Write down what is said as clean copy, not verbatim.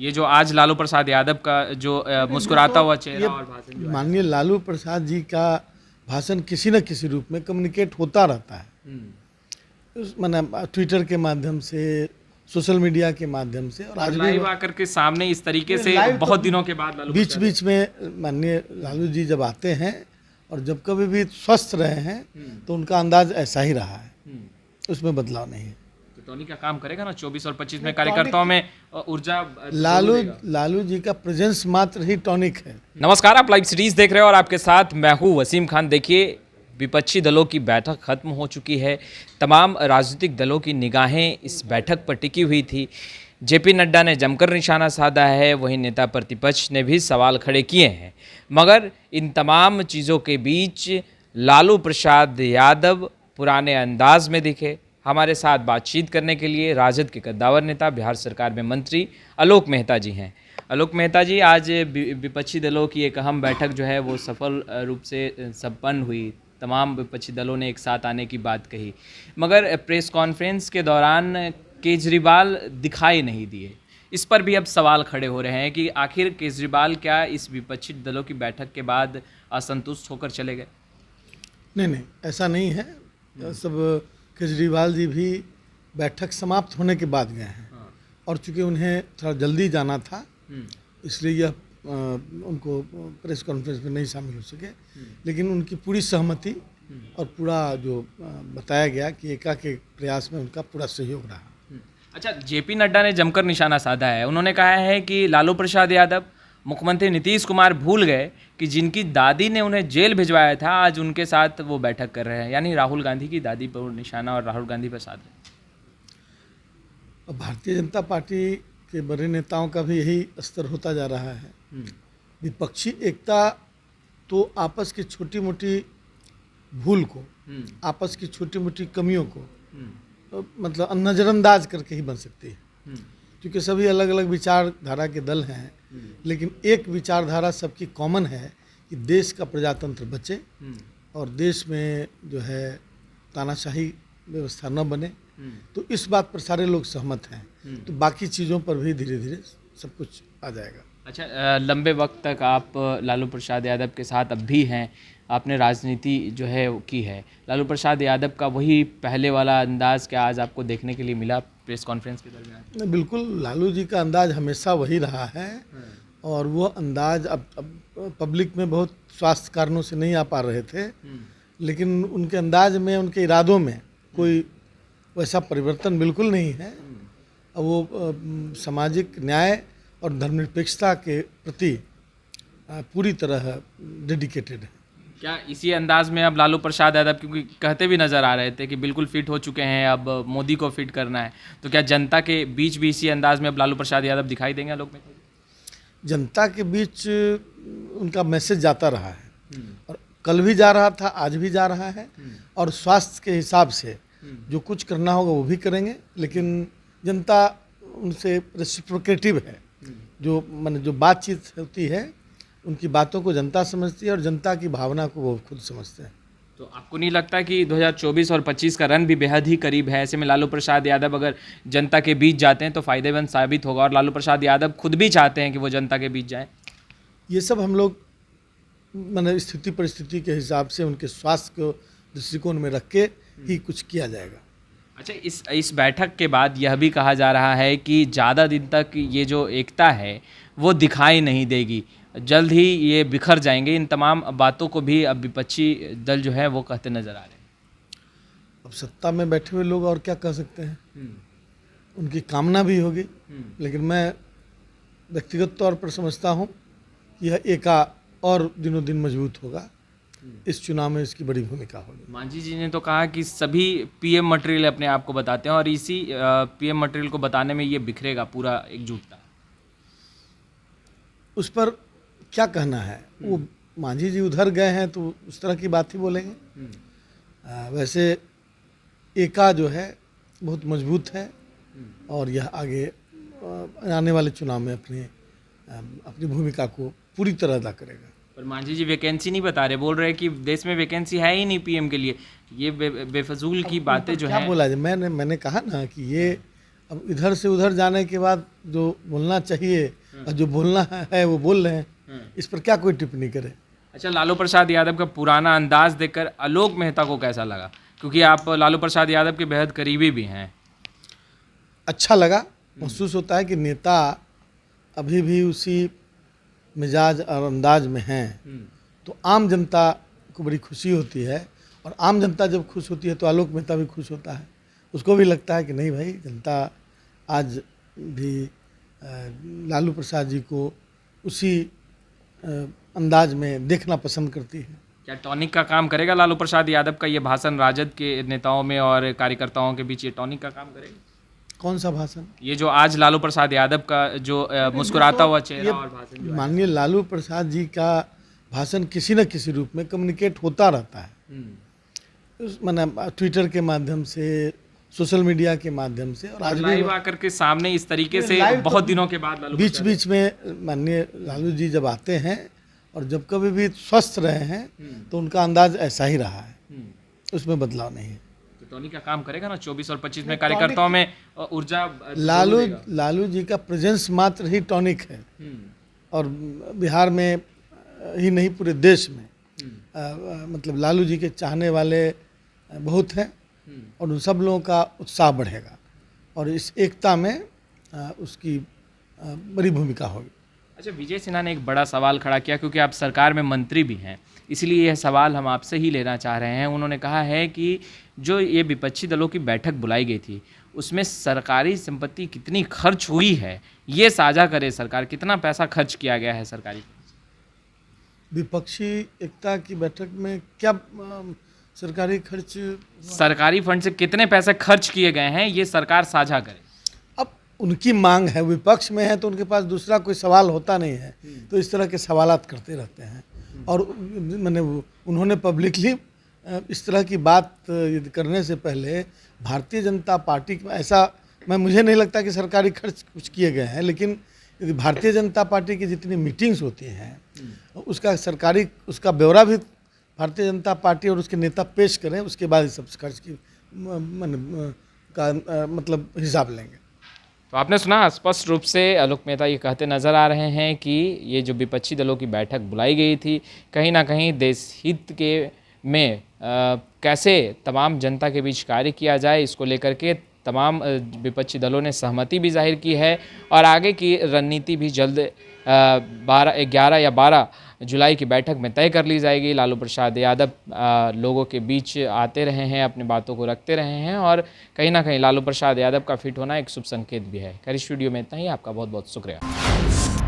ये जो आज लालू प्रसाद यादव का जो मुस्कुराता हुआ चेहरा और भाषण जो है। माननीय लालू प्रसाद जी का भाषण किसी न किसी रूप में कम्युनिकेट होता रहता है, माने ट्विटर के माध्यम से, सोशल मीडिया के माध्यम से, और आज भी लाइव आकर के सामने इस तरीके से बहुत दिनों के बाद लालू बीच बीच में माननीय लालू जी जब आते हैं और जब कभी भी स्वस्थ रहे हैं तो उनका अंदाज ऐसा ही रहा है, उसमें बदलाव नहीं है। तो टॉनिक का काम करेगा ना 24 और 25 में कार्यकर्ताओं में ऊर्जा। लालू जी का प्रेजेंस मात्र ही टॉनिक है। नमस्कार, आप लाइव सीरीज देख रहे हो और आपके साथ मैं हूँ वसीम खान। देखिए, विपक्षी दलों की बैठक खत्म हो चुकी है। तमाम राजनीतिक दलों की निगाहें इस बैठक पर टिकी हुई थी। जेपी नड्डा ने जमकर निशाना साधा है, वहीं नेता प्रतिपक्ष ने भी सवाल खड़े किए हैं। मगर इन तमाम चीज़ों के बीच लालू प्रसाद यादव पुराने अंदाज में दिखे। हमारे साथ बातचीत करने के लिए राजद के कद्दावर नेता, बिहार सरकार में मंत्री आलोक मेहता जी हैं। आलोक मेहता जी, आज विपक्षी दलों की एक अहम बैठक जो है वो सफल रूप से संपन्न हुई। तमाम विपक्षी दलों ने एक साथ आने की बात कही, मगर प्रेस कॉन्फ्रेंस के दौरान केजरीवाल दिखाई नहीं दिए। इस पर भी अब सवाल खड़े हो रहे हैं कि आखिर केजरीवाल क्या इस विपक्षी दलों की बैठक के बाद असंतुष्ट होकर चले गए? नहीं, ऐसा नहीं है। सब केजरीवाल जी भी बैठक समाप्त होने के बाद गए हैं, और चूंकि उन्हें थोड़ा जल्दी जाना था इसलिए यह उनको प्रेस कॉन्फ्रेंस में नहीं शामिल हो सके। लेकिन उनकी पूरी सहमति और पूरा जो बताया गया कि एका के प्रयास में उनका पूरा सहयोग रहा। अच्छा, जेपी नड्डा ने जमकर निशाना साधा है। उन्होंने कहा है कि लालू प्रसाद यादव, मुख्यमंत्री नीतीश कुमार भूल गए कि जिनकी दादी ने उन्हें जेल भिजवाया था, आज उनके साथ वो बैठक कर रहे हैं। यानी राहुल गांधी की दादी पर निशाना और राहुल गांधी पर साधा। भारतीय जनता पार्टी के बड़े नेताओं का भी यही स्तर होता जा रहा है। विपक्षी एकता तो आपस की छोटी मोटी भूल को, आपस की छोटी मोटी कमियों को मतलब नज़रअंदाज करके ही बन सकती है, क्योंकि सभी अलग अलग विचारधारा के दल हैं। लेकिन एक विचारधारा सबकी कॉमन है कि देश का प्रजातंत्र बचे और देश में जो है तानाशाही व्यवस्था न बने। तो इस बात पर सारे लोग सहमत हैं, तो बाकी चीज़ों पर भी धीरे धीरे सब कुछ आ जाएगा। अच्छा, लंबे वक्त तक आप लालू प्रसाद यादव के साथ अब भी हैं, आपने राजनीति जो है वो की है। लालू प्रसाद यादव का वही पहले वाला अंदाज क्या आज आपको देखने के लिए मिला प्रेस कॉन्फ्रेंस के दरमियान? बिल्कुल, लालू जी का अंदाज हमेशा वही रहा है, और वो अंदाज अब पब्लिक में बहुत स्वास्थ्य कारणों से नहीं आ पा रहे थे, लेकिन उनके अंदाज में, उनके इरादों में कोई वैसा परिवर्तन बिल्कुल नहीं है। वो सामाजिक न्याय और धर्मनिरपेक्षता के प्रति पूरी तरह डेडिकेटेड है। क्या इसी अंदाज में अब लालू प्रसाद यादव, क्योंकि कहते भी नज़र आ रहे थे कि बिल्कुल फिट हो चुके हैं, अब मोदी को फिट करना है, तो क्या जनता के बीच भी इसी अंदाज में अब लालू प्रसाद यादव दिखाई देंगे लोग में? जनता के बीच उनका मैसेज जाता रहा है, और कल भी जा रहा था, आज भी जा रहा है, और स्वास्थ्य के हिसाब से जो कुछ करना होगा वो भी करेंगे। लेकिन जनता उनसे रेसिप्रोकेटिव है, जो माने जो बातचीत होती है उनकी बातों को जनता समझती है और जनता की भावना को वो खुद समझते हैं। तो आपको नहीं लगता कि 2024 और 25 का रन भी बेहद ही करीब है? ऐसे में लालू प्रसाद यादव अगर जनता के बीच जाते हैं तो फायदेमंद साबित होगा, और लालू प्रसाद यादव खुद भी चाहते हैं कि वो जनता के बीच जाएं। ये सब हम लोग माने स्थिति परिस्थिति के हिसाब से उनके स्वास्थ्य को दृष्टिकोण में रख के ही कुछ किया जाएगा। अच्छा, इस बैठक के बाद यह भी कहा जा रहा है कि ज़्यादा दिन तक ये जो एकता है वो दिखाई नहीं देगी, जल्द ही ये बिखर जाएंगे। इन तमाम बातों को भी अब विपक्षी दल जो है वो कहते नजर आ रहे हैं। अब सत्ता में बैठे हुए लोग और क्या कह सकते हैं, उनकी कामना भी होगी, लेकिन मैं व्यक्तिगत तौर पर समझता हूँ कि यह एका और दिनों दिन मजबूत होगा। इस चुनाव में इसकी बड़ी भूमिका होगी। मांझी जी ने तो कहा कि सभी पीएम मटेरियल अपने आप को बताते हैं, और इसी पीएम मटेरियल को बताने में ये बिखरेगा पूरा एकजुटता। उस पर क्या कहना है, वो मांझी जी उधर गए हैं तो उस तरह की बात ही बोलेंगे। वैसे एका जो है बहुत मजबूत है, और यह आगे आने वाले चुनाव में अपनी भूमिका को पूरी तरह अदा करेगा। पर मांझी जी वैकेंसी नहीं बता रहे, बोल रहे हैं कि देश में वैकेंसी है ही नहीं पीएम के लिए। ये बेफजूल की बातें जो क्या है। बोला जाए, मैंने कहा ना कि ये अब इधर से उधर जाने के बाद जो बोलना चाहिए और जो बोलना है वो बोल रहे हैं, इस पर क्या कोई टिप्पणी करे। अच्छा, लालू प्रसाद यादव का पुराना अंदाज देखकर आलोक मेहता को कैसा लगा? क्योंकि आप लालू प्रसाद यादव के बेहद करीबी भी हैं। अच्छा लगा, महसूस होता है कि नेता अभी भी उसी मिजाज और अंदाज में हैं, तो आम जनता को बड़ी खुशी होती है, और आम जनता जब खुश होती है तो आलोक मेहता भी खुश होता है। उसको भी लगता है कि नहीं भाई, जनता आज भी लालू प्रसाद जी को उसी अंदाज में देखना पसंद करती है। क्या टॉनिक का काम करेगा लालू प्रसाद यादव का ये भाषण राजद के नेताओं में और कार्यकर्ताओं के बीच? ये टॉनिक का काम करेगा? कौन सा भाषण? ये जो आज लालू प्रसाद यादव का जो मुस्कुराता हुआ चेहरा और भाषण जो है। माननीय लालू प्रसाद जी का भाषण किसी न किसी रूप में कम्युनिकेट होता रहता है, माने ट्विटर के माध्यम से, सोशल मीडिया के माध्यम से, और आज भी लाइव आकर के सामने इस तरीके से लाइव बहुत तो दिनों के बाद लालू बीच बीच में माननीय लालू जी जब आते हैं और जब कभी भी स्वस्थ रहे हैं तो उनका अंदाज ऐसा ही रहा है, उसमें बदलाव नहीं है। तो टॉनिक का काम करेगा ना 24 और 25 में कार्यकर्ताओं में ऊर्जा लालू जी का प्रेजेंस मात्र ही टॉनिक है, और बिहार में ही नहीं पूरे देश में मतलब लालू जी के चाहने वाले बहुत हैं, और उन सब लोगों का उत्साह बढ़ेगा और इस एकता में उसकी बड़ी भूमिका होगी। अच्छा, विजय सिन्हा ने एक बड़ा सवाल खड़ा किया, क्योंकि आप सरकार में मंत्री भी हैं, इसलिए यह सवाल हम आपसे ही लेना चाह रहे हैं। उन्होंने कहा है कि जो ये विपक्षी दलों की बैठक बुलाई गई थी उसमें सरकारी संपत्ति कितनी खर्च हुई है ये साझा करे सरकार, कितना पैसा खर्च किया गया है सरकारी? विपक्षी एकता की बैठक में क्या सरकारी खर्च, सरकारी फंड से कितने पैसे खर्च किए गए हैं ये सरकार साझा करे। अब उनकी मांग है, विपक्ष में है तो उनके पास दूसरा कोई सवाल होता नहीं है, तो इस तरह के सवालात करते रहते हैं। और मैंने उन्होंने पब्लिकली इस तरह की बात करने से पहले भारतीय जनता पार्टी ऐसा, मुझे नहीं लगता कि सरकारी खर्च कुछ किए गए हैं, लेकिन यदि भारतीय जनता पार्टी की जितनी मीटिंग्स होती हैं उसका ब्यौरा भी भारतीय जनता पार्टी और उसके नेता पेश करें, उसके बाद इस सब खर्च की मतलब हिसाब लेंगे। तो आपने सुना, स्पष्ट रूप से आलोक मेहता ये कहते नज़र आ रहे हैं कि ये जो विपक्षी दलों की बैठक बुलाई गई थी कहीं ना कहीं देश हित के में कैसे तमाम जनता के बीच कार्य किया जाए, इसको लेकर के तमाम विपक्षी दलों ने सहमति भी जाहिर की है, और आगे की रणनीति भी जल्द 11 या 12 जुलाई की बैठक में तय कर ली जाएगी। लालू प्रसाद यादव लोगों के बीच आते रहे हैं, अपनी बातों को रखते रहे हैं, और कहीं ना कहीं लालू प्रसाद यादव का फिट होना एक शुभ संकेत भी है। खैर, स्टूडियो में इतना ही, आपका बहुत बहुत शुक्रिया।